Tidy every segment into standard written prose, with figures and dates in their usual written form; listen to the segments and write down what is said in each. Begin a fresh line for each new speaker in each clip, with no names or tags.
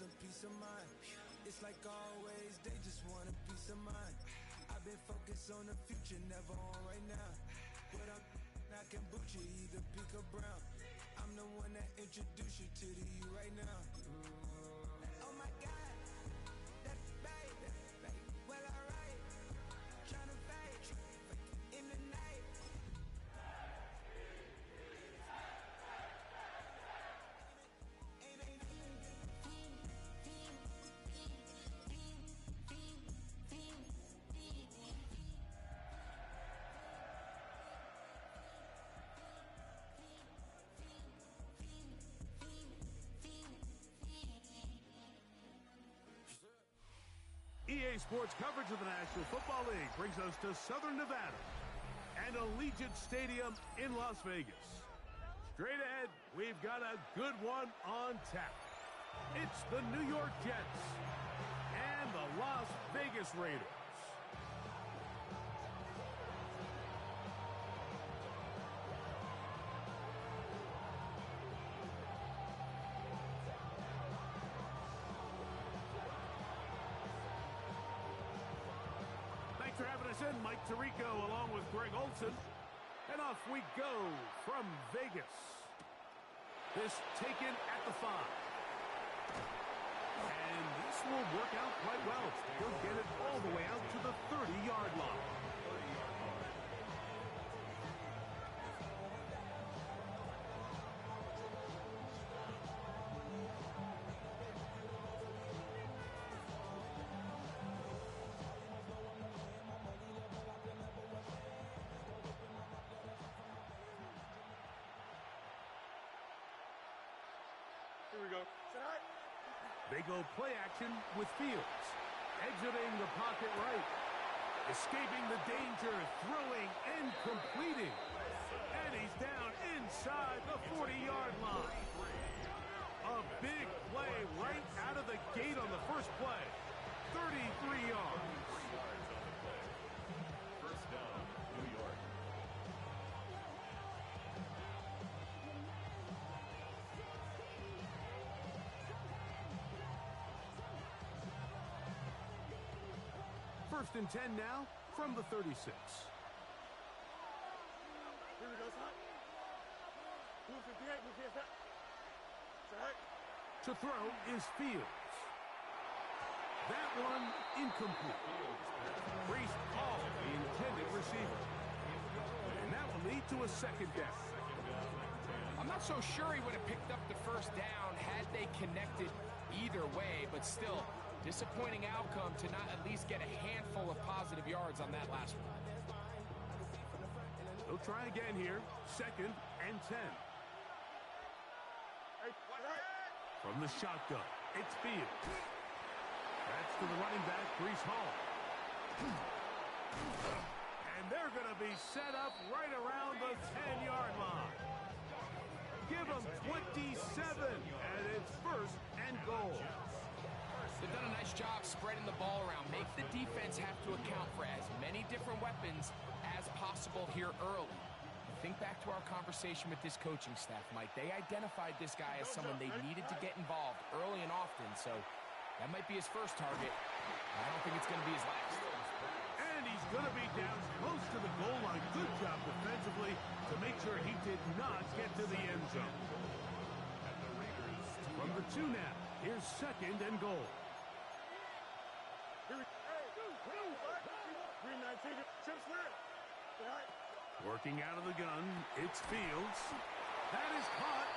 some peace of mind. It's like always, they just want a peace of mind. I've been focused on the future, never on right now. But I can boot you either pink or brown. I'm the one that introduced you to the you right now. Oh my God, that baby, well alright. Tryna fade in the night.
EA Sports coverage of the National Football League brings us to Southern Nevada and Allegiant Stadium in Las Vegas. Straight ahead, we've got a good one on tap. It's the New York Jets and the Las Vegas Raiders. For having us in, Mike Tirico along with Greg Olson. And off we go from Vegas. This taken at the 5. And this will work out quite well. He'll get it all the way out to the 30-yard line.
Here we go.
They go play action with Fields. Exiting the pocket right. Escaping the danger, throwing and completing. And he's down inside the 40-yard line. A big play right out of the gate on the first play. 33 yards.
First down, New York.
First and 10 now from the 36.
Here we go, son. Move 58, move 58. Set.
To throw is Fields. That one incomplete. Brees Hall, the intended receiver. And that will lead to a second down.
I'm not so sure he would have picked up the first down had they connected either way, but still, disappointing outcome to not at least get a handful of positive yards on that last one.
They'll try again here. Second and 10. From the shotgun, it's Fields. That's to the running back, Brees Hall. And they're going to be set up right around the 10-yard line. Give them 27, and it's first and goal.
They've done a nice job spreading the ball around. Make the defense have to account for as many different weapons as possible here early. Think back to our conversation with this coaching staff, Mike. They identified this guy as someone they needed to get involved early and often, so that might be his first target. I don't think it's going to be his last.
And he's going to be down close to the goal line. Good job defensively to make sure he did not get to the end zone. From the 2 now, here's second and goal. Working out of the gun, it's Fields. That is caught,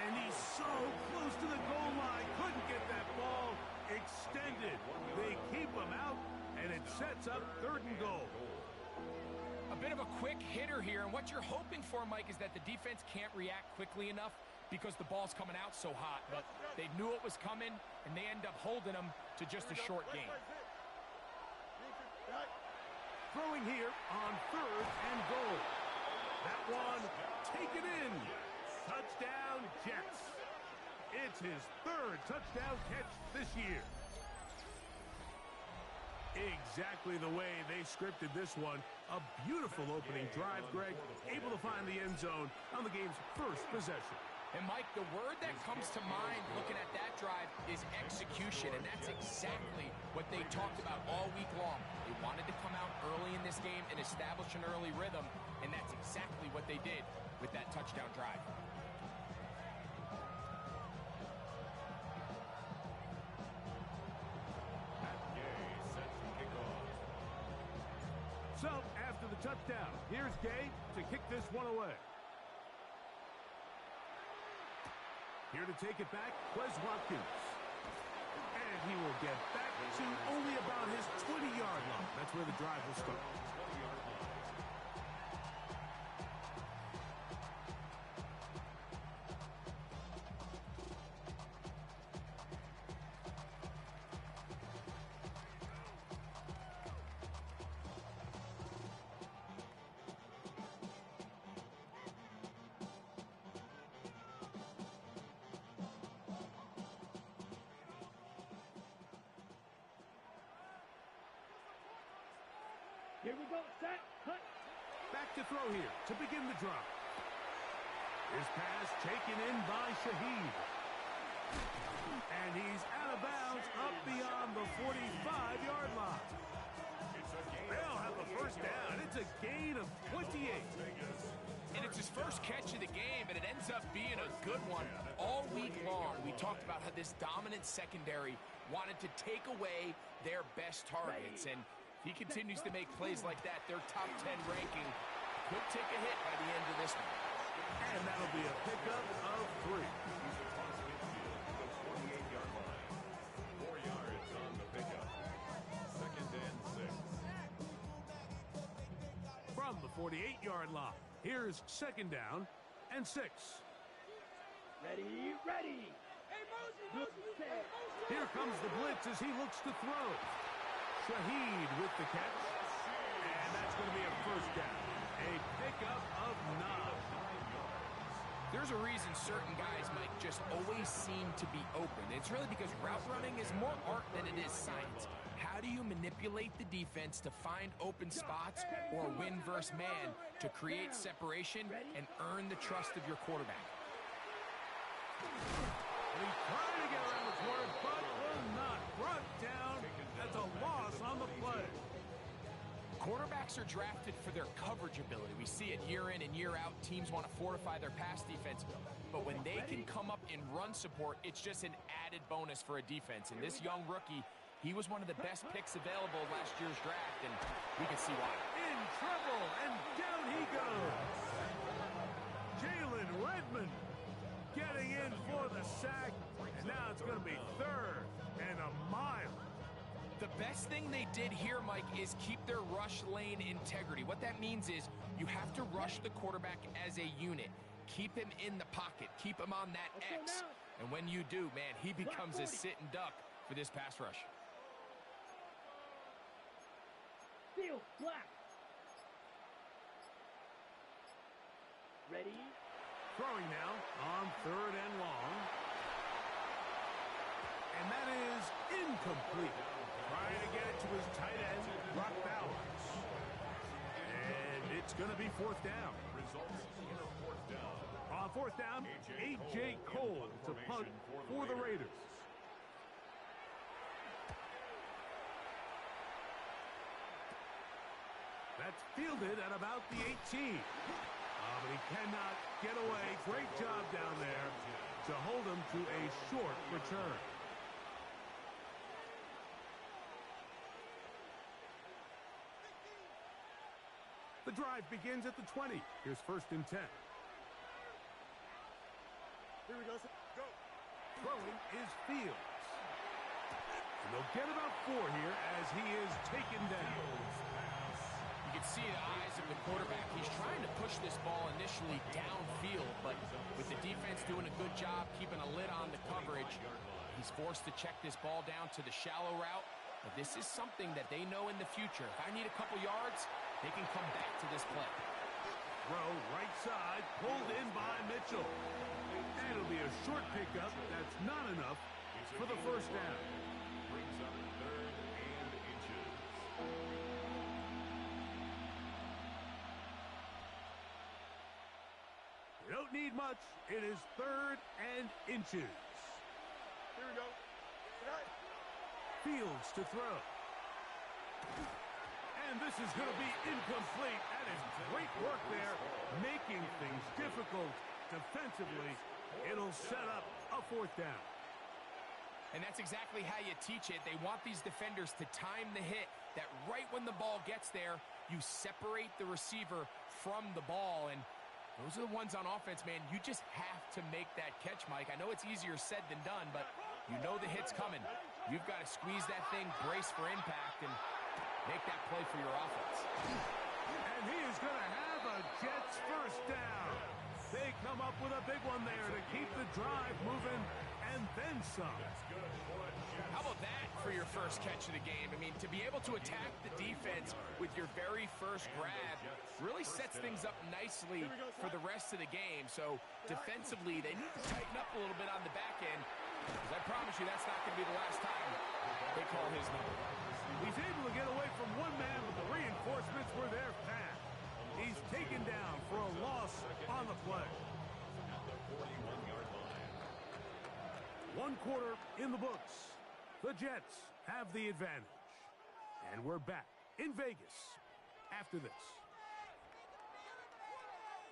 and he's so close to the goal line. Couldn't get that ball extended. They keep him out, and it sets up third and goal.
A bit of a quick hitter here, and what you're hoping for, Mike, is that the defense can't react quickly enough because the ball's coming out so hot. But they knew it was coming, and they end up holding them to just a short gain.
Throwing here on third and goal. That one taken in. Touchdown, Jets. It's his third touchdown catch this year. Exactly the way they scripted this one. A beautiful opening drive, Greg. Able to find the end zone on the game's first possession.
And, Mike, the word that comes to mind looking at that drive is execution, and that's exactly what they talked about all week long. They wanted to come out early in this game and establish an early rhythm, and that's exactly what they did with that touchdown drive.
So, after the touchdown, here's Gay to kick this one away. Here to take it back, Wes Watkins. And he will get back to only about his 20-yard line. That's where the drive will start.
Here we go, set, cut.
Back to throw here to begin the drive. His pass taken in by Shaheed. And he's out of bounds up beyond the 45-yard line. They'll have the first down. It's a gain of 28.
And it's his first catch of the game, and it ends up being a good one. All week long, we talked about how this dominant secondary wanted to take away their best targets. And he continues to make plays like that. Their top 10 ranking could take a hit by the end of this one.
And that'll be a pickup of 3.
He's across midfield to the 48-yard line. 4 yards on the pickup. 2nd and 6.
From the 48-yard line, here's 2nd down and 6.
Ready, ready. Good set.
Here comes the blitz as he looks to throw. Shaheed with the catch. And that's going to be a first down. A pickup of 9.
There's a reason certain guys, Mike, just always seem to be open. It's really because route running is more art than it is science. How do you manipulate the defense to find open spots or win versus man to create separation and earn the trust of your quarterback?
He's trying to get around the corner, but will not. Brought down. That's a loss on the play.
Quarterbacks are drafted for their coverage ability. We see it year in and year out. Teams want to fortify their pass defense. But when they can come up in run support, it's just an added bonus for a defense. And this young rookie, he was one of the best picks available last year's draft, and we can see why.
In trouble, and down he goes. Jalen Redmond getting in for the sack, and now it's going to be 3rd and a mile.
The best thing they did here, Mike, is keep their rush lane integrity. What that means is you have to rush the quarterback as a unit. Keep him in the pocket. Keep him on that X. And when you do, man, he becomes a sitting duck for this pass rush.
Field, black. Ready.
Throwing now on 3rd and long. And that is incomplete. Trying to get it to his tight end, Brock Bowers. And it's going to be 4th down.
Results in a 4th down.
On 4th down, A.J. Cole to punt for the Raiders. That's fielded at about the 18. But he cannot get away. Great job down there to hold him to a short return. The drive begins at the 20. Here's 1st and 10.
Here we go. Go.
Throwing is Fields. And they'll get about 4 here as he is taken down.
You can see the eyes of the quarterback. He's trying to push this ball initially downfield, but with the defense doing a good job keeping a lid on the coverage, he's forced to check this ball down to the shallow route. But this is something that they know in the future. If I need a couple yards, they can come back to this play.
Throw right side, pulled in by Mitchell. And it'll be a short pickup. That's not enough for the first down.
Brings up 3rd and inches.
don't need much. It is 3rd and inches.
Here we go. Tonight.
Fields to throw. And this is going to be incomplete. That is great work there, making things difficult defensively. It'll set up a 4th down.
And that's exactly how you teach it. They want these defenders to time the hit, that right when the ball gets there, you separate the receiver from the ball. And those are the ones on offense, man. You just have to make that catch, Mike. I know it's easier said than done, but you know the hit's coming. You've got to squeeze that thing, brace for impact, and make that play for your offense.
And he is going to have a Jets 1st down. They come up with a big one there to keep the drive moving, and then some.
How about that for your first catch of the game? I mean, to be able to attack the defense with your very first grab really sets things up nicely for the rest of the game. So defensively, they need to tighten up a little bit on the back end, because I promise you that's not going to be the last time they call his number.
He's able to get away from one man, but the reinforcements were there fast. He's taken down for a loss on the play. 1 quarter in the books. The Jets have the advantage. And we're back in Vegas after this.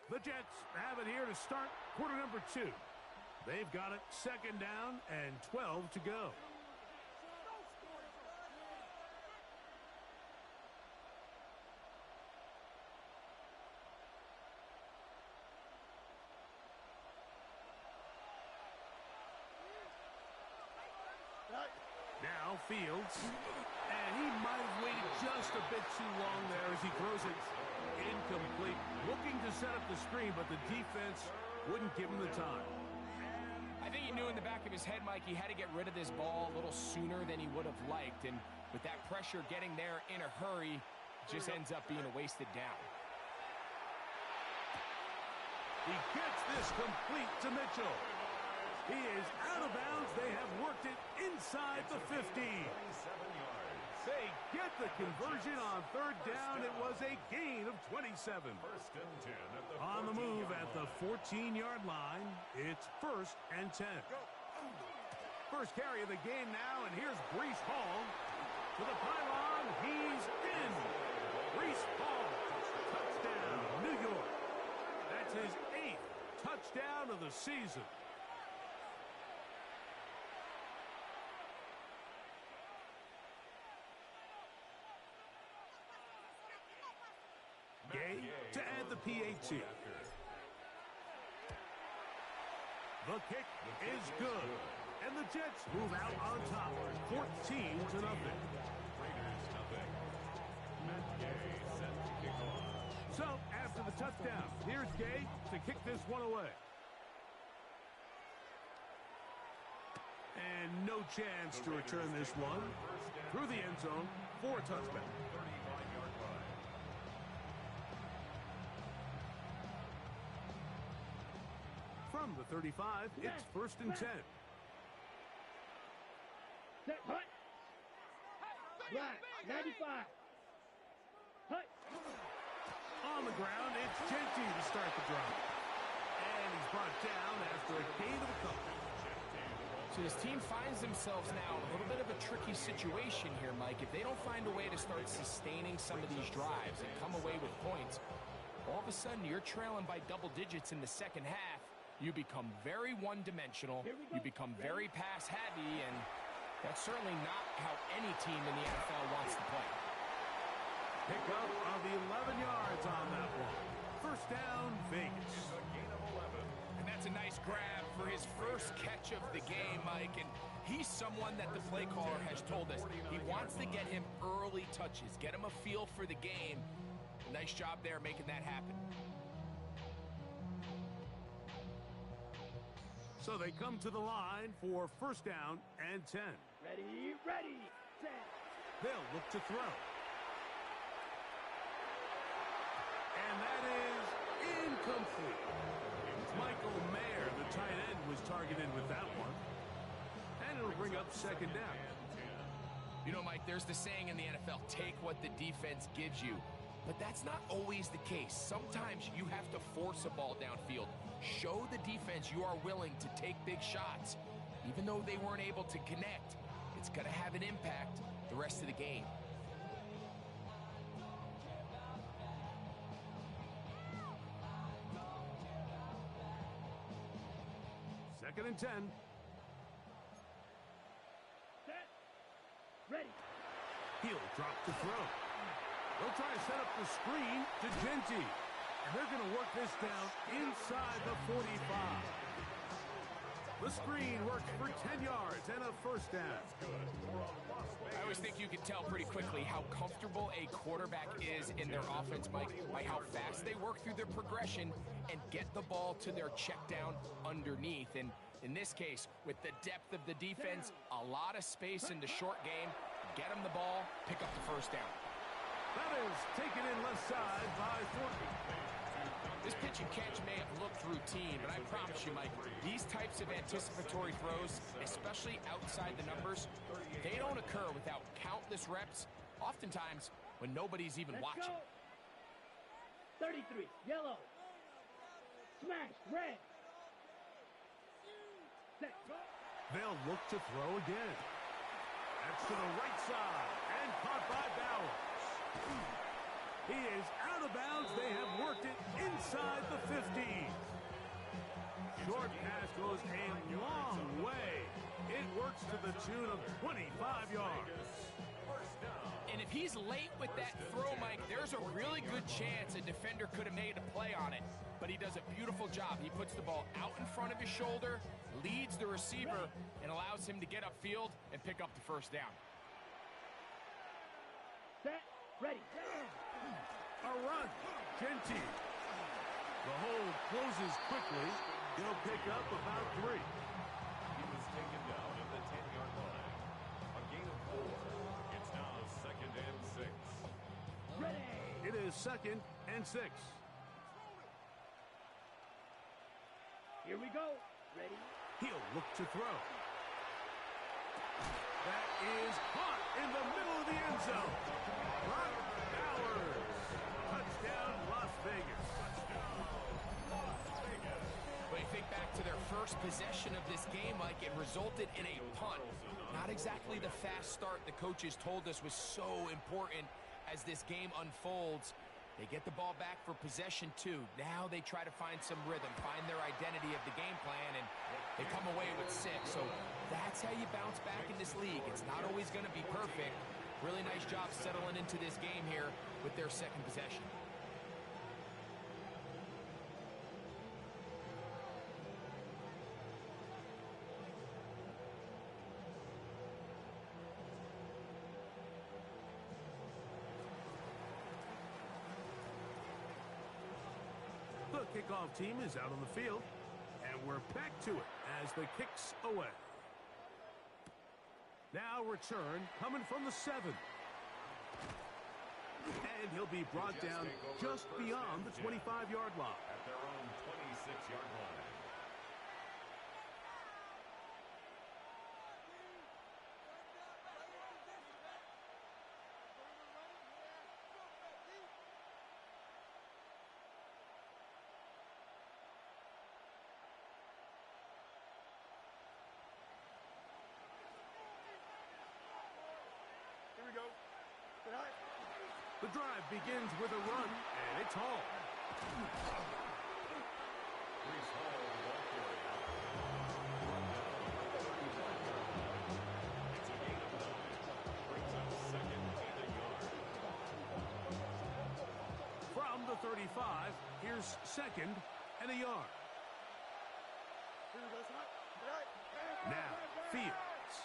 The Jets have it here to start quarter number 2. They've got it 2nd down and 12 to go. Now Fields, and he might have waited just a bit too long there as he throws it incomplete. Looking to set up the screen, but the defense wouldn't give him the time.
I think he knew in the back of his head, Mike, he had to get rid of this ball a little sooner than he would have liked. And with that pressure getting there in a hurry, it just ends up being a wasted down.
He gets this complete to Mitchell. He is out of bounds. They have worked it inside the 50. They get the conversion on 3rd down. It was a gain of 27. On the move at the 14-yard line, it's 1st and 10. First carry of the game now, and here's Breece Hall to the pylon. He's in. Breece Hall, touchdown, New York. That's his 8th touchdown of the season. Gay to add the PAT. The kick is good. And the Jets move out on top, 14-0. So, after the touchdown, here's Gay to kick this one away. And no chance to return this one through the end zone for a touchback. From the 35, it's 1st and 10.
Hut. Black, 95. Hut.
On the ground, it's Genty to start the drive. And he's brought down after a gain of a couple.
So his team finds themselves now in a little bit of a tricky situation here, Mike. If they don't find a way to start sustaining some of these drives and come away with points, all of a sudden you're trailing by double digits in the second half. You become very one-dimensional. You become very pass-heavy, and that's certainly not how any team in the NFL wants to play.
Pick up of the 11 yards on that one. First down, Vegas.
And that's a nice grab for his first catch of the game, Mike. And he's someone that the play caller has told us he wants to get him early touches, get him a feel for the game. Nice job there making that happen.
So they come to the line for first down and 10.
Ready, set.
They'll look to throw. And that is incomplete. Michael Mayer, the tight end, was targeted with that one. And it'll bring up 2nd down.
You know, Mike, there's the saying in the NFL, take what the defense gives you. But that's not always the case. Sometimes you have to force a ball downfield. Show the defense you are willing to take big shots. Even though they weren't able to connect, it's going to have an impact the rest of the game.
Second and 10.
Set. Ready.
He'll drop to throw. They'll try to set up the screen to Genty. And they're going to work this down inside the 45. The screen works for 10 yards and a first down.
I always think you can tell pretty quickly how comfortable a quarterback is in their offense, Mike, by how fast they work through their progression and get the ball to their check down underneath. And in this case, with the depth of the defense, a lot of space in the short game, get them the ball, pick up the first down.
That is taken in left side by Footy.
This pitch and catch may have looked routine, but I promise you, Mike, these types of anticipatory throws, especially outside the numbers, they don't occur without countless reps, oftentimes when nobody's even watching.
Go. 33, yellow. Smash, red. Set, go.
They'll look to throw again. That's to the right side and caught by Bowers. He is out of bounds. They have worked it inside the 15. Short pass goes a long way. It works to the tune of 25 yards.
And if he's late with that throw, Mike, there's a really good chance a defender could have made a play on it. But he does a beautiful job. He puts the ball out in front of his shoulder, leads the receiver, and allows him to get upfield and pick up the first down.
Set, ready.
A run. Genty. The hold closes quickly. He'll pick up about 3.
He was taken down at the 10-yard line. A gain of 4. It's now second and 6.
Ready.
It is second and 6.
Here we go. Ready.
He'll look to throw. That is caught in the middle of the end zone. Brock Bowers. Touchdown, Las Vegas.
When you think back to their first possession of this game, Mike, it resulted in a punt. Not exactly the fast start the coaches told us was so important as this game unfolds. They get the ball back for possession 2. Now they try to find some rhythm, find their identity of the game plan, and they come away with 6. So that's how you bounce back in this league. It's not always going to be perfect. Really nice job settling into this game here with their second possession.
The kickoff team is out on the field, and we're back to it as the kick's away. Now return coming from the 7. And he'll be brought down just beyond the 25-yard line.
At their own 26-yard line.
Here we go. Good night.
The drive begins with a run, and it's Hall.
Brees Hall, the ball carrier. It's a gain of 9. Brings up second and a yard.
From the 35, here's second and a yard.
Here we go, son. Good night.
Now, Fields.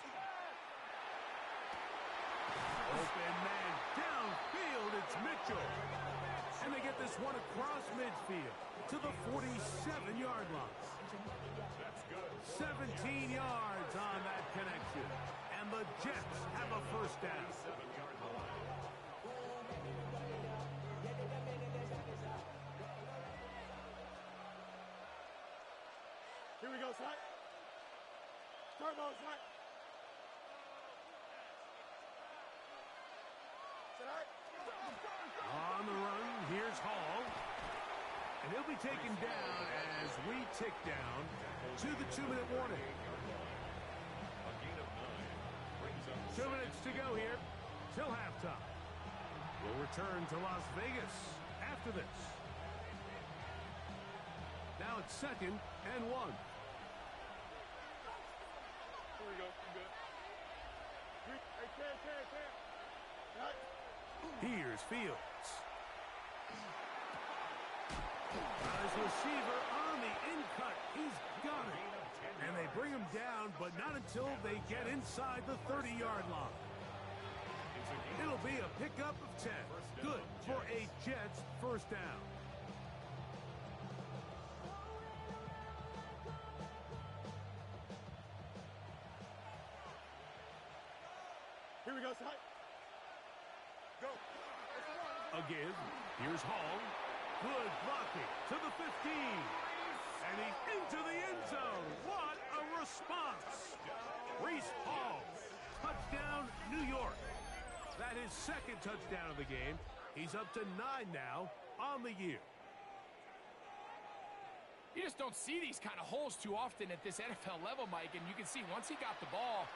Open man downfield, it's Mitchell. And they get this one across midfield to the 47-yard line.
That's good.
17 yards on that connection. And the Jets have a first down.
7-yard line.
Here we go, son. Start ball, son.
On the run Here's Hall. And he'll be taken down as we tick down to the 2-minute warning. 2 minutes to go here till halftime. We'll return to Las Vegas after this. Now it's 2nd and 1.
Here we go. You good. Hey, Cam. Right.
Here's Fields. His receiver on the in-cut. He's got it. And they bring him down, but not until they get inside the 30-yard line. It'll be a pickup of 10. Good for a Jets first down.
Here we go, side. Go.
Again, here's Hall. Good blocking to the 15. And he's into the end zone. What a response. Reese Hall. Touchdown, New York. That is 2nd touchdown of the game. He's up to 9 now on the year.
You just don't see these kind of holes too often at this NFL level, Mike. And you can see once he got the ball,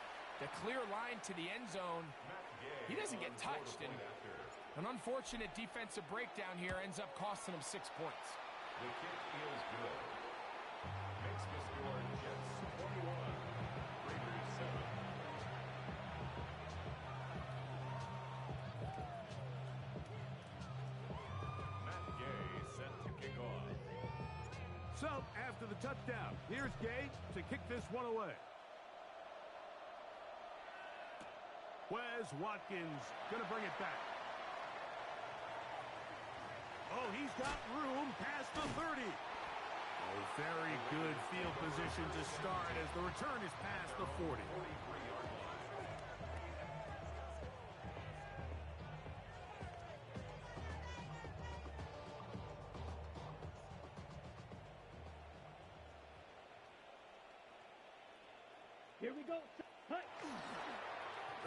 the clear line to the end zone, he doesn't get touched. And an unfortunate defensive breakdown here ends up costing him 6 points.
The kick is good. Makes the score Jets 21, Raiders 7. Matt Gay set to kick off.
So, after the touchdown, here's Gay to kick this one away. Wes Watkins going to bring it back. Oh, he's got room past the 30. Oh, very good field position to start as the return is past the 40.
Here we go. Hut.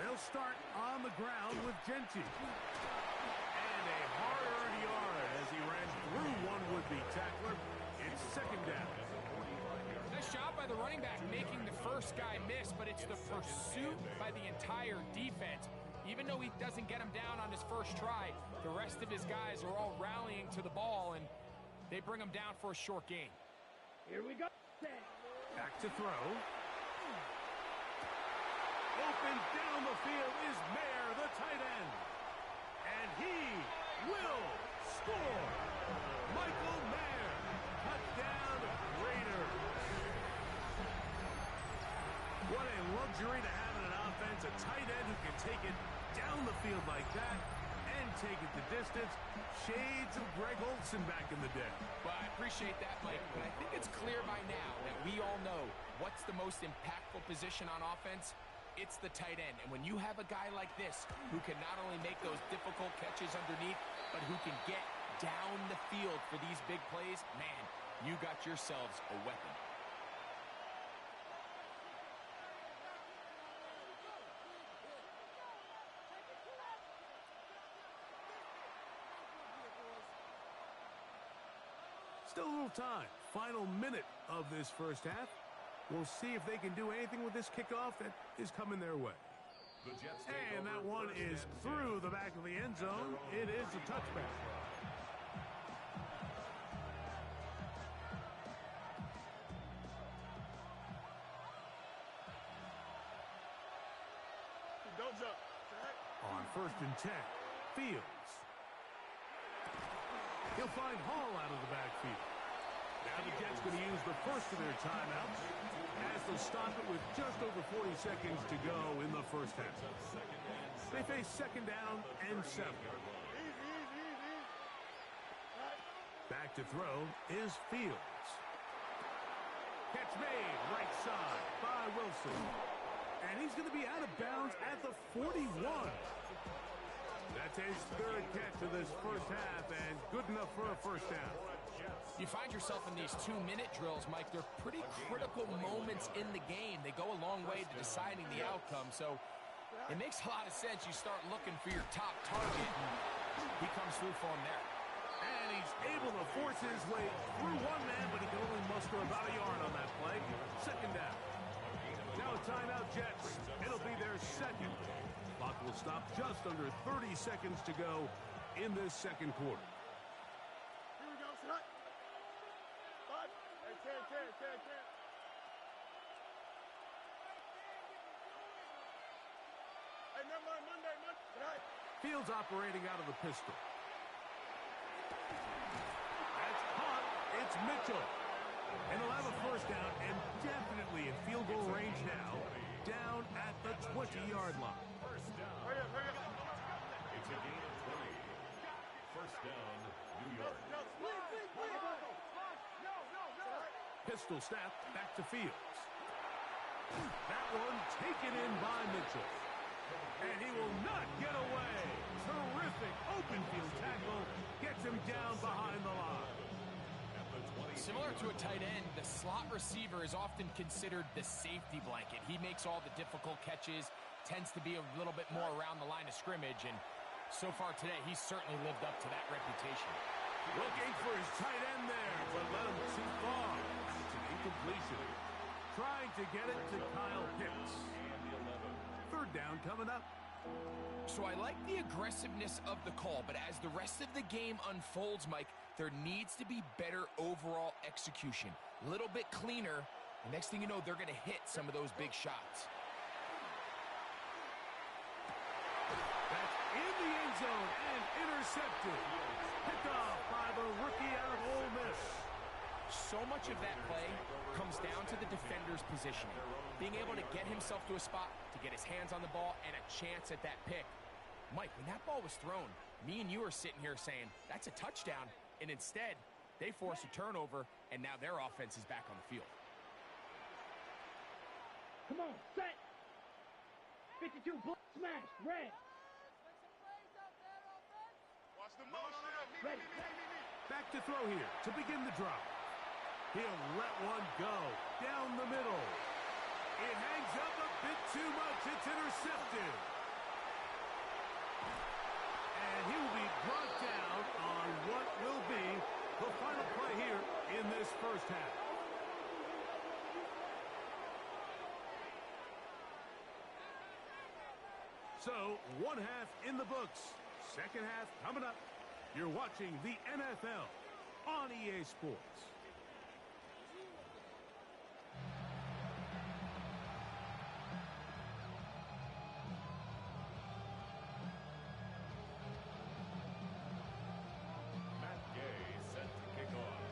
They'll start on the ground with Genty. And a hard-earned yard as he ran through one would-be tackler. It's 2nd down.
Nice job by the running back making the first guy miss, but it's the pursuit by the entire defense. Even though he doesn't get him down on his first try, the rest of his guys are all rallying to the ball, and they bring him down for a short gain.
Here we go.
Back to throw. Open down the field is Mayer, the tight end. And he will score. Michael Mayer, touchdown Raiders. What a luxury to have in an offense, a tight end who can take it down the field like that and take it the distance. Shades of Greg Olsen back in the day.
Well, I appreciate that, Mike, but I think it's clear by now that we all know what's the most impactful position on offense. It's the tight end. And when you have a guy like this who can not only make those difficult catches underneath, but who can get down the field for these big plays, man, you got yourselves a weapon.
Still a little time. Final minute of this first half. We'll see if they can do anything with this kickoff that is coming their way. And that one is through the back of the end zone. It is a touchback.
Don't jump.
On 1st and 10, Fields. He'll find Hall out of the backfield. Now the Jets going to use the first of their timeouts as they'll stop it with just over 40 seconds to go in the first half. They face 2nd down and 7. Back to throw is Fields. Catch made right side by Wilson. And he's going to be out of bounds at the 41. That's his 3rd catch of this first half and good enough for a first down.
You find yourself in these 2-minute drills, Mike. They're pretty critical moments in the game. They go a long way to deciding the outcome. So it makes a lot of sense. You start looking for your top target, and he comes through for him there.
And he's able to force his way through one man, but he can only muster about a yard on that play. Second down. Now a timeout, Jets. It'll be their second. Clock will stop just under 30 seconds to go in this second quarter.
Here we go, shot. 5. Hey, 10. Hey, never mind, Monday. Hey.
Fields operating out of the pistol. That's caught. It's Mitchell. And he'll have a first down and definitely in field goal range now, down at the 20-yard line.
First down.
Hurry up.
It's a gain of 20. First down, New York.
Pistol snap back to Fields. That one taken in by Mitchell. And he will not get away. Terrific open field tackle. Gets him down behind the line.
Similar to a tight end, the slot receiver is often considered the safety blanket. He makes all the difficult catches, tends to be a little bit more around the line of scrimmage, and so far today, he's certainly lived up to that reputation.
Looking for his tight end there, but let him too far. It's an incompletion. Trying to get it to Kyle Pitts. Third down coming up.
So I like the aggressiveness of the call, but as the rest of the game unfolds, Mike, there needs to be better overall execution. A little bit cleaner, and next thing you know, they're going to hit some of those big shots.
That's in the end zone and intercepted. Picked off by the rookie out of Ole Miss.
So much of that play comes down to the defender's positioning. Being able to get himself to a spot, to get his hands on the ball, and a chance at that pick. Mike, when that ball was thrown, me and you are sitting here saying, that's a touchdown. And instead, they force a turnover, and now their offense is back on the field.
Come on, set. 52, smash, red.
Watch the motion.
Ready.
Back to throw here to begin the drive. He'll let one go down the middle. It hangs up a bit too much. It's intercepted. And he will be brought down on what will be the final play here in this first half. So, one half in the books. Second half coming up. You're watching the NFL on EA Sports.
Matt Gay set to kick off.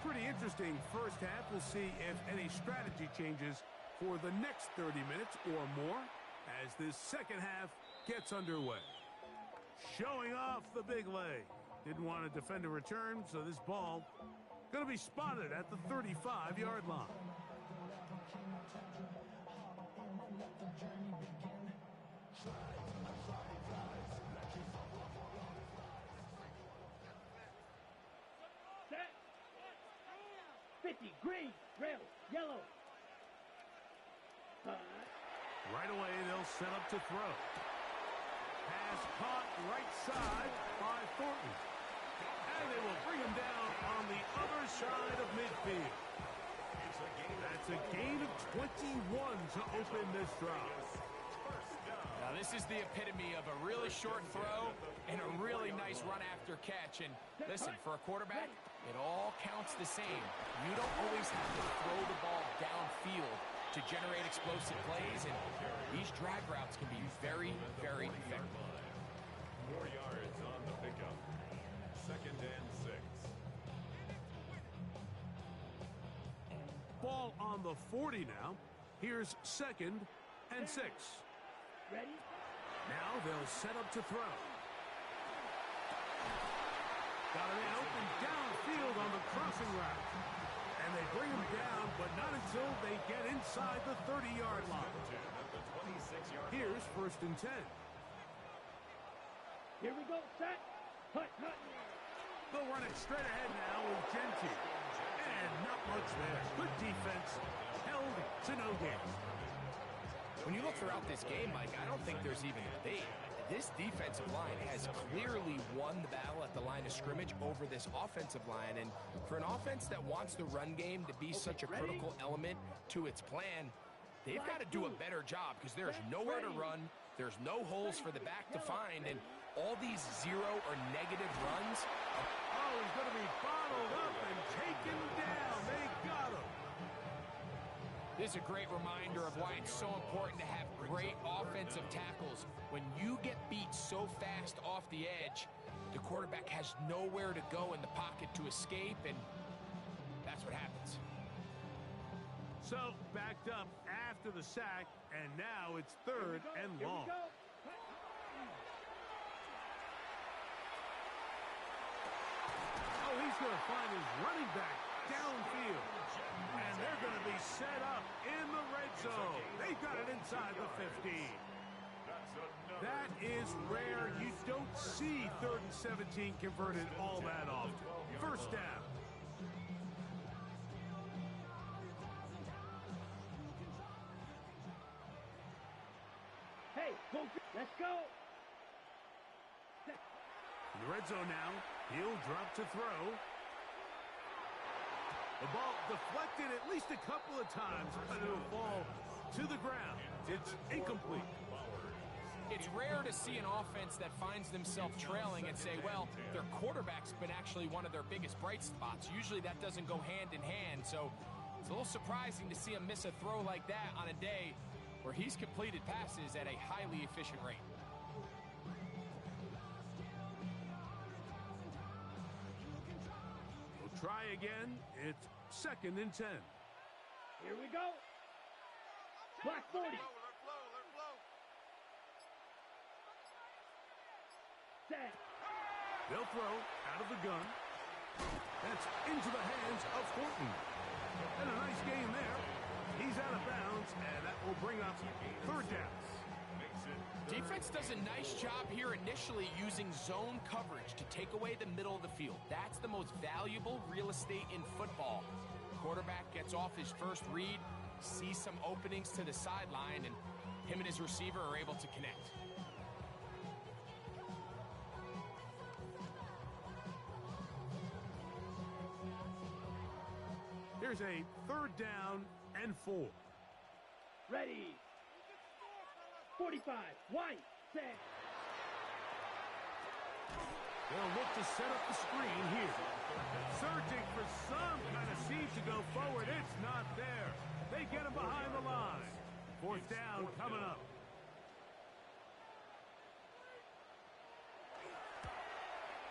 Pretty interesting first half. We'll see if any strategy changes for the next 30 minutes or more as this second half gets underway. Showing off the big leg. Didn't want to defend a return, so this ball going to be spotted at the 35-yard line.
Set. 50, green, red, yellow.
Right away, they'll set up to throw. Pass caught right side by Thornton. And they will bring him down on the other side of midfield. That's a gain of 21 to open this drive.
Now, this is the epitome of a really short throw and a really nice run after catch. And listen, for a quarterback, it all counts the same. You don't always have to throw the ball downfield to generate explosive plays, and these drag routes can be very, very effective.
4 yards on the pickup. Second and 6.
Ball on the 40 now. Here's second and 6.
Ready?
Now they'll set up to throw. Got a man open downfield on the crossing route. And they bring him down, but not until they get inside the 30-yard line. Here's first and 10.
Here we go, set. Hut.
They'll run it straight ahead now with Genty. And not much there. Good defense. Held to no gain.
When you look throughout this game, Mike, I don't think there's even a debate. This defensive line has clearly won the battle at the line of scrimmage over this offensive line. And for an offense that wants the run game to be such a critical element to its plan, they've got to do a better job because there's nowhere to run, there's no holes for the back to find, and all these zero or negative runs.
Oh, he's going to be bottled up and taken down. They got him.
This is a great reminder of why it's so important to have great offensive tackles. When you get beat so fast off the edge, the quarterback has nowhere to go in the pocket to escape, and that's what happens.
So, backed up after the sack, and now it's third and long. Oh, he's going to find his running back downfield. And they're going to be set up in the red zone. They've got it inside the 15. That is rare. You don't see 3rd and 17 converted all that often. First down.
Hey, go, let's go.
In the red zone now, he'll drop to throw. The ball deflected at least a couple of times, but it'll fall to the ground. It's incomplete.
It's rare to see an offense that finds themselves trailing and say, well, their quarterback's been actually one of their biggest bright spots. Usually that doesn't go hand in hand, so it's a little surprising to see him miss a throw like that on a day where he's completed passes at a highly efficient rate.
We'll try again. It's 2nd and 10.
Here we go. Block 40. Set.
They'll throw out of the gun. That's into the hands of Horton. And a nice gain there. He's out of bounds, and that will bring up 3rd down.
Defense does a nice job here initially using zone coverage to take away the middle of the field. That's the most valuable real estate in football. Quarterback gets off his first read, sees some openings to the sideline, and him and his receiver are able to connect.
Here's a 3rd down and 4.
Ready. 45. White. Set.
They'll look to set up the screen here. Searching for some kind of seed to go forward. It's not there. They get him behind the line. 4th down coming up.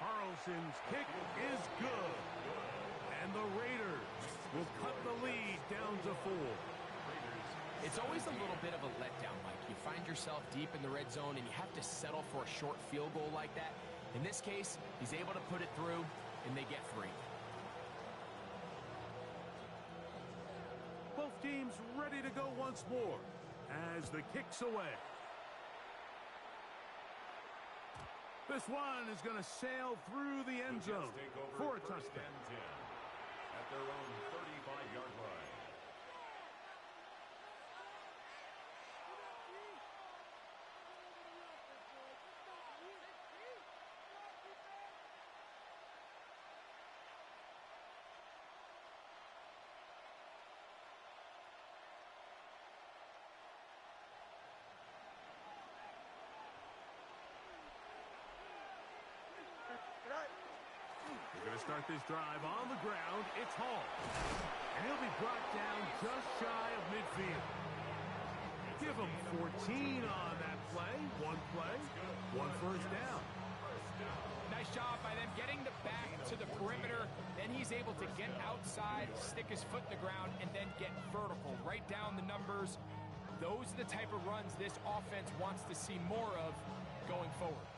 Carlson's kick is good. And the Raiders will cut the lead down to 4.
It's always a little bit of a letdown, Mike. You find yourself deep in the red zone and you have to settle for a short field goal like that. In this case, he's able to put it through, and they get 3.
Both teams ready to go once more as the kick's away. This one is going to sail through the end zone for a touchdown.
At their own 35-yard line.
They're going to start this drive on the ground. It's Hall. And he'll be brought down just shy of midfield. Give him 14 on that play. 1 play, 1 first down.
Nice job by them getting the back to the perimeter. Then he's able to get outside, stick his foot in the ground, and then get vertical. Right down the numbers. Those are the type of runs this offense wants to see more of going forward.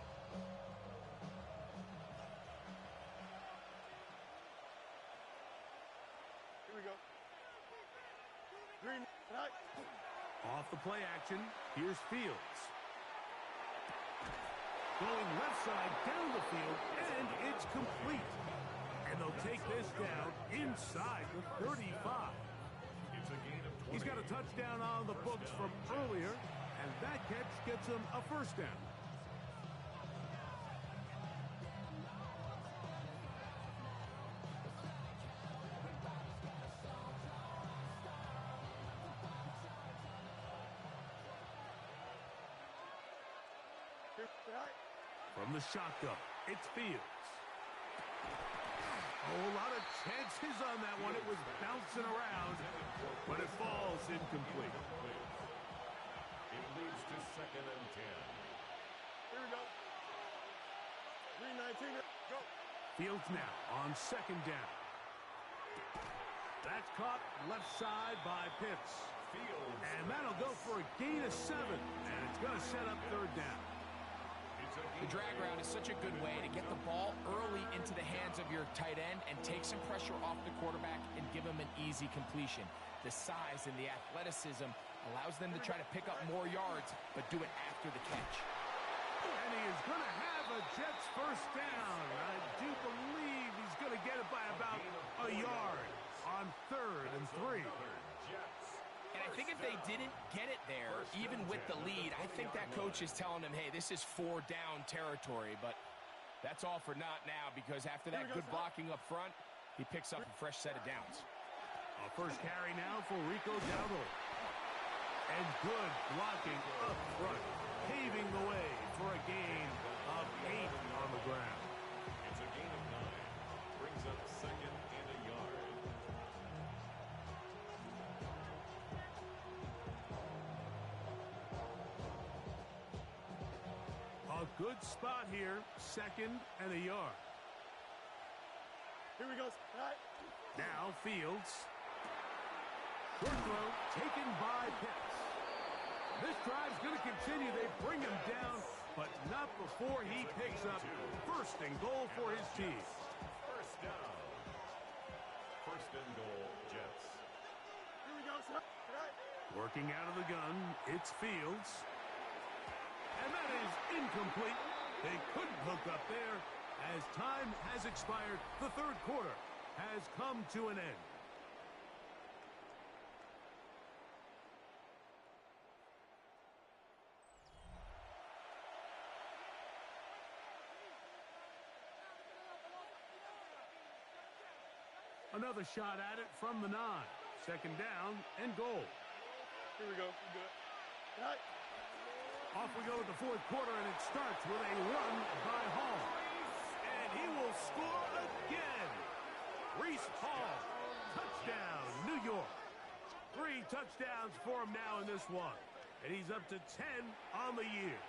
Off the play action, here's Fields. Going left side down the field, and it's complete. And they'll take this down inside the 35.
It's a gain of
He's got a touchdown on the books from earlier, and that catch gets him a first down. From the shotgun, it's Fields. Oh, a lot of chances on that one. It was bouncing around, but it falls incomplete.
It leads to 2nd and 10.
Here we go. 3:19. Go.
Fields now on 2nd down. That's caught left side by Pitts.
Fields.
And that'll go for a gain of 7, and it's going to set up 3rd down.
The drag route is such a good way to get the ball early into the hands of your tight end and take some pressure off the quarterback and give him an easy completion. The size and the athleticism allows them to try to pick up more yards, but do it after the catch.
And he is going to have a Jets first down. I do believe he's going to get it by about a yard on 3rd and 3.
And I think if they didn't get it there, even with the lead, I think that coach is telling them, hey, this is 4 down territory. But that's all for naught now, because after that good blocking up front, he picks up a fresh set of downs.
A first carry now for Rico Dowdle. And good blocking up front, paving the way for a gain of 8 on the ground.
It's a gain of 9. Brings up 2nd and a yard.
A good spot here, 2nd and a yard.
Here we go. Right.
Now Fields. Short throw taken by Pitts. This drive's going to continue. They bring him down, but not before he picks up 1st and goal for his team.
First down. 1st and goal, Jets.
Here we go, sir. Right.
Working out of the gun, it's Fields. And that is incomplete. They couldn't hook up there as time has expired. The 3rd quarter has come to an end. Another shot at it from the 9. 2nd down and goal.
Here we go. We good. Right.
Off we go with the 4th quarter, and it starts with a run by Hall. And he will score again. Reese Hall, touchdown, New York. 3 touchdowns for him now in this one. And he's up to 10 on the year.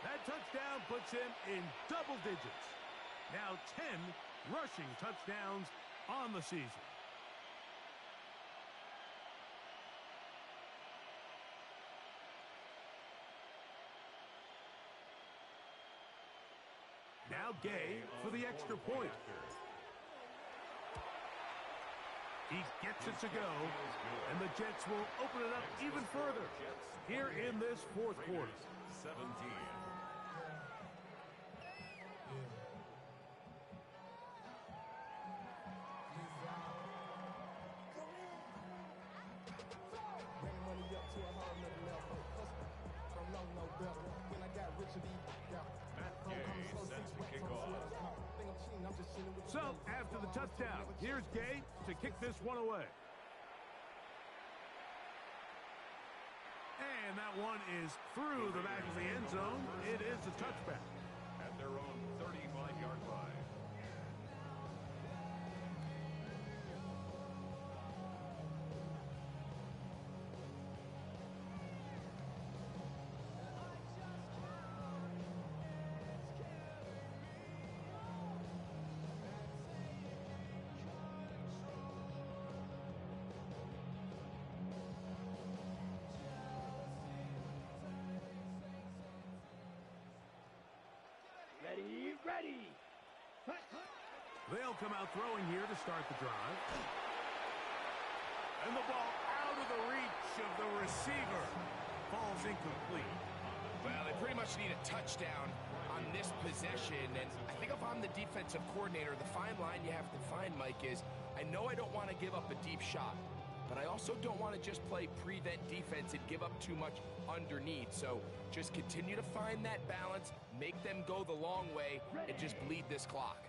That touchdown puts him in double digits. Now 10 rushing touchdowns on the season. Now Gay for the extra point. He gets it to go, and the Jets will open it up even further here in this 4th quarter.
17.
So, after the touchdown, here's Gay to kick this one away. And that one is through the back of the end zone. It is a touchback.
At their own 35-yard line.
Ready.
They'll come out throwing here to start the drive. And the ball out of the reach of the receiver. Falls incomplete.
Well, they pretty much need a touchdown on this possession. And I think if I'm the defensive coordinator, the fine line you have to find, Mike, is I know I don't want to give up a deep shot, but I also don't want to just play prevent defense and give up too much underneath. So just continue to find that balance, make them go the long way, and just bleed this clock.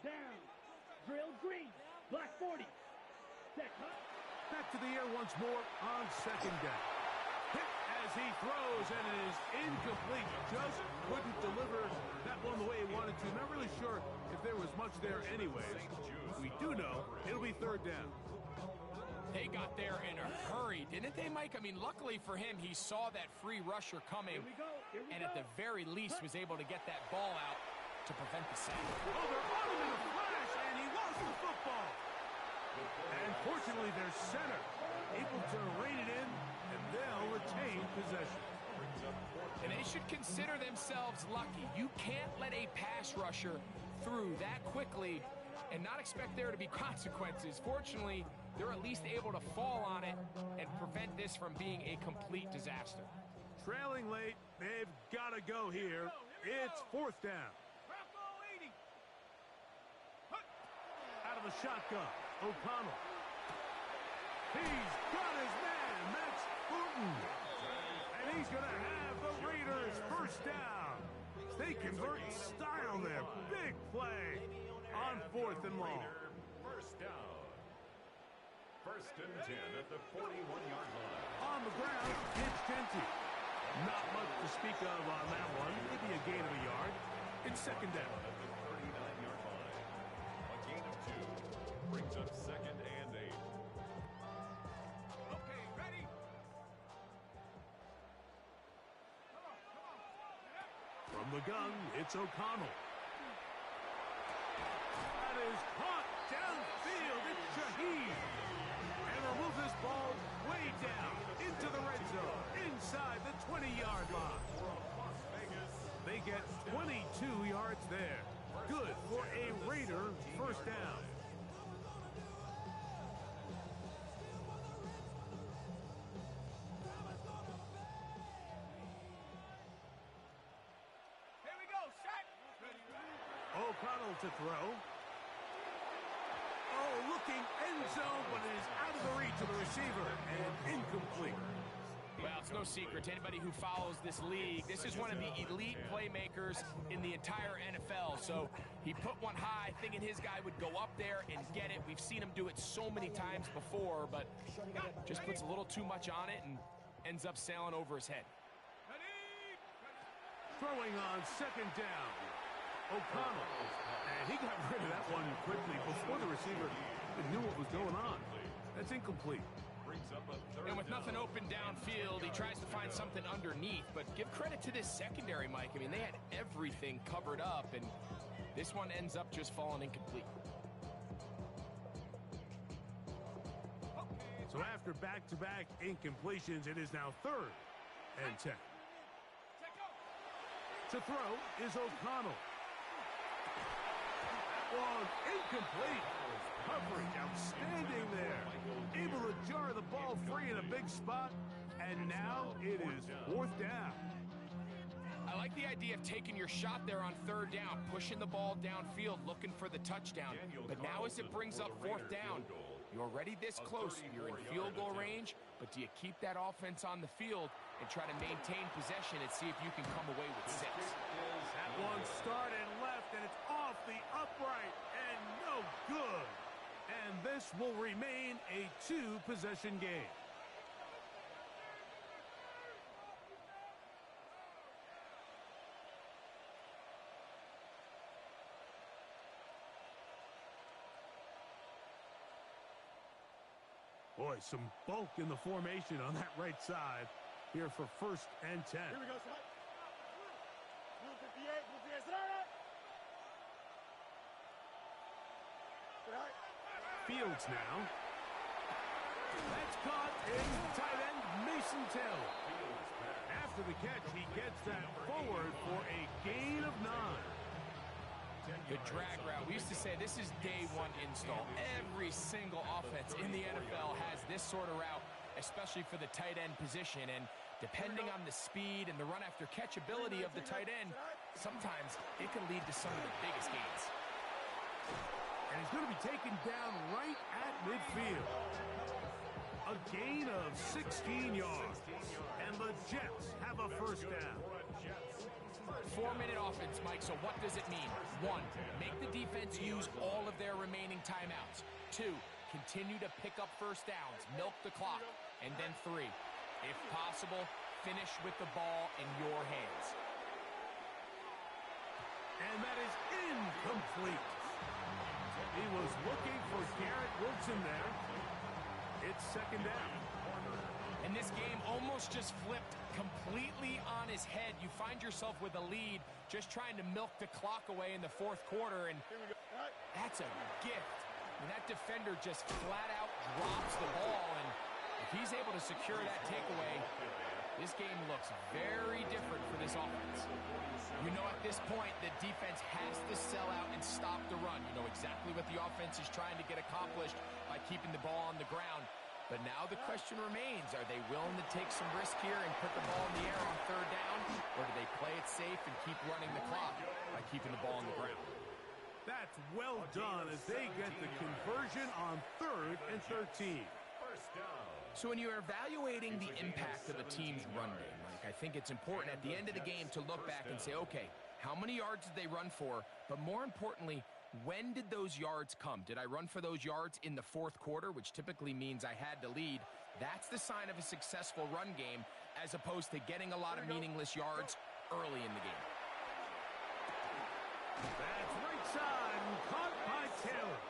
Down. Drill green. Black 40. Set.
Back to the air once more on second down. Hit as he throws, and it is incomplete. Just couldn't deliver that one the way he wanted to. Not really sure if there was much there anyways. We do know it'll be third down.
They got there in a hurry, didn't they, Mike? I mean, luckily for him, he saw that free rusher coming, and at the very least was able to get that ball out to prevent the sack.
Oh, they're on him in a flash, and he lost the football. And fortunately, their center able to rein it in, and they'll retain possession.
And they should consider themselves lucky. You can't let a pass rusher through that quickly and not expect there to be consequences. Fortunately, they're at least able to fall on it and prevent this from being a complete disaster.
Trailing late, they've got to go here. It's fourth down. Out of the shotgun, O'Connell. He's got his man, Max Footy. And he's going to have the Raiders first down. They convert in style there. Big play on fourth and long.
First down. First and 10 at the 41-yard line.
On the ground, it's Genty. Not much to speak of on that one. Maybe a gain of a yard. It's second down.
At the 39-yard line. A gain of 2 brings up second and 8.
Okay, ready? From the gun, it's O'Connell. That is caught downfield. It's Shaheed. And will move this ball way down into the red zone, inside the 20-yard line. They get 22 yards there. Good for a Raider first down. O'Connell to throw. Oh, looking end zone, but it is out of the reach of the receiver and incomplete.
Well, it's no secret to anybody who follows this league. This is one of the elite playmakers in the entire NFL. So he put one high, thinking his guy would go up there and get it. We've seen him do it so many times before, but just puts a little too much on it and ends up sailing over his head.
Throwing on second down. O'Connell. And he got rid of that one quickly before the receiver knew what was going on. That's incomplete.
And with nothing open downfield, he tries to find something underneath. But give credit to this secondary, Mike. I mean, they had everything covered up, and this one ends up just falling incomplete.
So after back-to-back incompletions, it is now third and 10. To throw is O'Connell. One incomplete. Coverage outstanding there. Able to jar the ball free in a big spot. And now it is fourth down.
I like the idea of taking your shot there on third down, pushing the ball downfield, looking for the touchdown. But now as it brings up fourth down, you're already this close. You're in field goal range, but do you keep that offense on the field and try to maintain possession and see if you can come away with 6?
That one started left, and it's off the upright, and no good. And this will remain a 2-possession game. Boy, some bulk in the formation on that right side here for first and 10.
Here we go, son. Blue 58, blue 58, sit down.
Fields now. That's caught in tight end Mason Taylor. After the catch, he gets that forward for a gain of 9.
The drag route. We used to say this is day one install. Every single offense in the NFL has this sort of route, especially for the tight end position. And Depending on the speed and the run-after-catch ability of the tight end, sometimes it can lead to some of the biggest gains.
And he's going to be taken down right at midfield. A gain of 16 yards. And the Jets have a first down.
4-minute offense, Mike, so what does it mean? 1, make the defense use all of their remaining timeouts. 2, continue to pick up first downs, milk the clock. And then 3, if possible, finish with the ball in your hands.
And that is incomplete. He was looking for Garrett Wilson there. It's second down.
And this game almost just flipped completely on his head. You find yourself with a lead, just trying to milk the clock away in the fourth quarter, and that's a gift. I mean, that defender just flat out drops the ball, and if he's able to secure that takeaway, this game looks very different for this offense. You know at this point the defense has to sell out and stop the run. You know exactly what the offense is trying to get accomplished by keeping the ball on the ground. But now the question remains, are they willing to take some risk here and put the ball in the air on third down? Or do they play it safe and keep running the clock by keeping the ball on the ground?
That's well done as they get the conversion on 3rd and 13.
So when you're evaluating the impact of a team's run game, Mike, I think it's important at the end of the game to look back and say, okay, how many yards did they run for? But more importantly, when did those yards come? Did I run for those yards in the fourth quarter, which typically means I had to lead? That's the sign of a successful run game, as opposed to getting a lot of meaningless yards early in the game.
That's right side, caught by Taylor.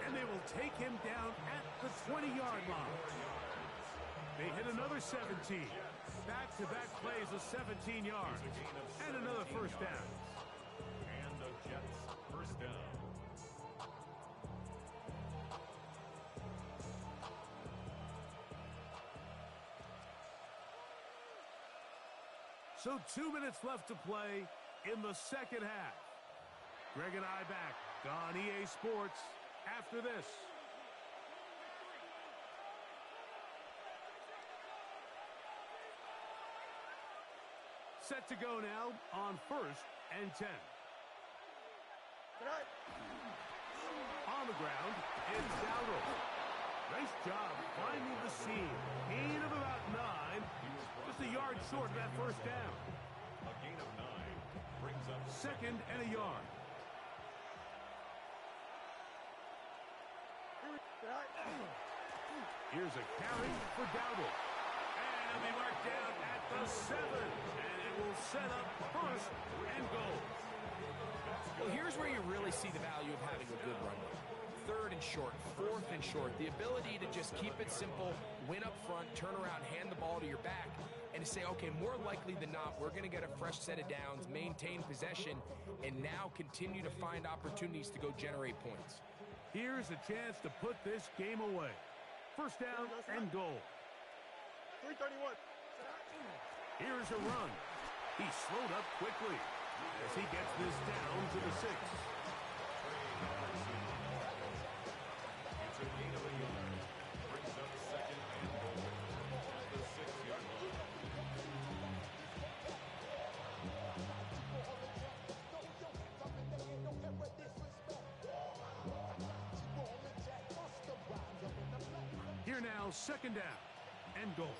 And they will take him down at the 20-yard line. They hit another 17. Back-to-back plays of 17 yards. And another first down.
And the Jets first down.
So 2 minutes left to play in the second half. Greg and I back on EA Sports after this. Set to go now on 1st and 10. On the ground, it's Dowdle. Nice job finding the seam. Gain of about 9. Just a yard short of that first down.
A gain of 9 brings up
2nd and a yard. Here's a carry for Dowdle. And he'll be marked down at the 7. And it will set up 1st and goal.
Well, here's where you really see the value of having a good run game. 3rd and short, 4th and short. The ability to just keep it simple, win up front, turn around, hand the ball to your back, and to say, okay, more likely than not, we're going to get a fresh set of downs, maintain possession, and now continue to find opportunities to go generate points.
Here's a chance to put this game away. First down and goal.
331.
Here's a run. He slowed up quickly as he gets this down to the 6.
It's a gain of a yard. Brings up 2nd and goal at the 6-yard line.
Here now, 2nd down and goal.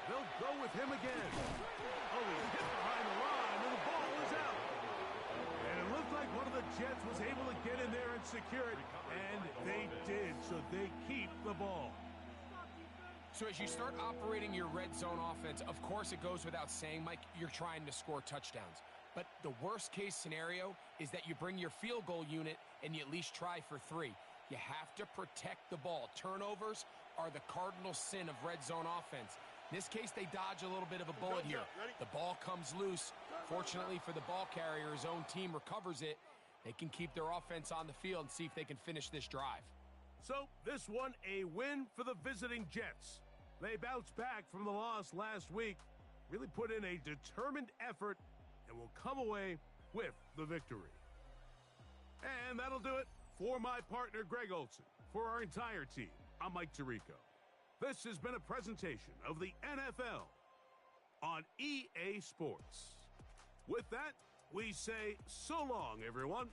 They'll go with him again. Oh, he hit behind the line, and the ball is out. And it looked like one of the Jets was able to get in there and secure it, and they did, so they keep the ball.
So as you start operating your red zone offense, of course it goes without saying, Mike, you're trying to score touchdowns. But the worst case scenario is that you bring your field goal unit and you at least try for 3. You have to protect the ball. Turnovers are the cardinal sin of red zone offense. In this case, they dodge a little bit of a bullet here. The ball comes loose. Fortunately for the ball carrier, his own team recovers it. They can keep their offense on the field and see if they can finish this drive.
So this one a win for the visiting Jets. They bounced back from the loss last week, really put in a determined effort, and will come away with the victory. And that'll do it for my partner, Greg Olson. For our entire team, I'm Mike Tirico. This has been a presentation of the NFL on EA Sports. With that, we say so long, everyone.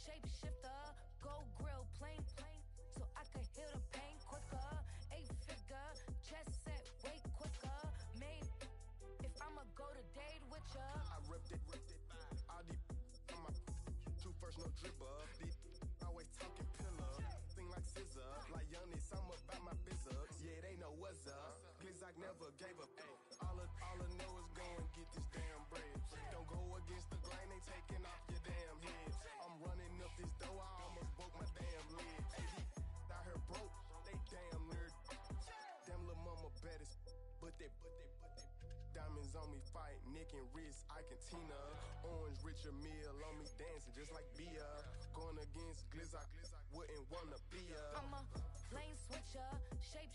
Shapeshifter, go grill plain, so I could heal the pain quicker. 8-figure, chest set way quicker. Made if I'ma go to date with ya.
I ripped it. All these on my two first, no dripper. These always talking pillar. Thing like scissor, like Youngest, I'm about my business. Yeah, they know what's up. Glizzock never gave up. All I know is go and get this damn bread. Don't go against the grain, they taking off your damn head. I'm running up this door, I almost broke my damn leg. Hey, out here broke, they damn nerd. Damn little mama baddest, but they diamonds on me fight, neck and wrist, I can Tina. Orange Richard Mill on me dancing just like Bia. Going against Glizzock, wouldn't wanna be a.
I'm a lane switcher, shape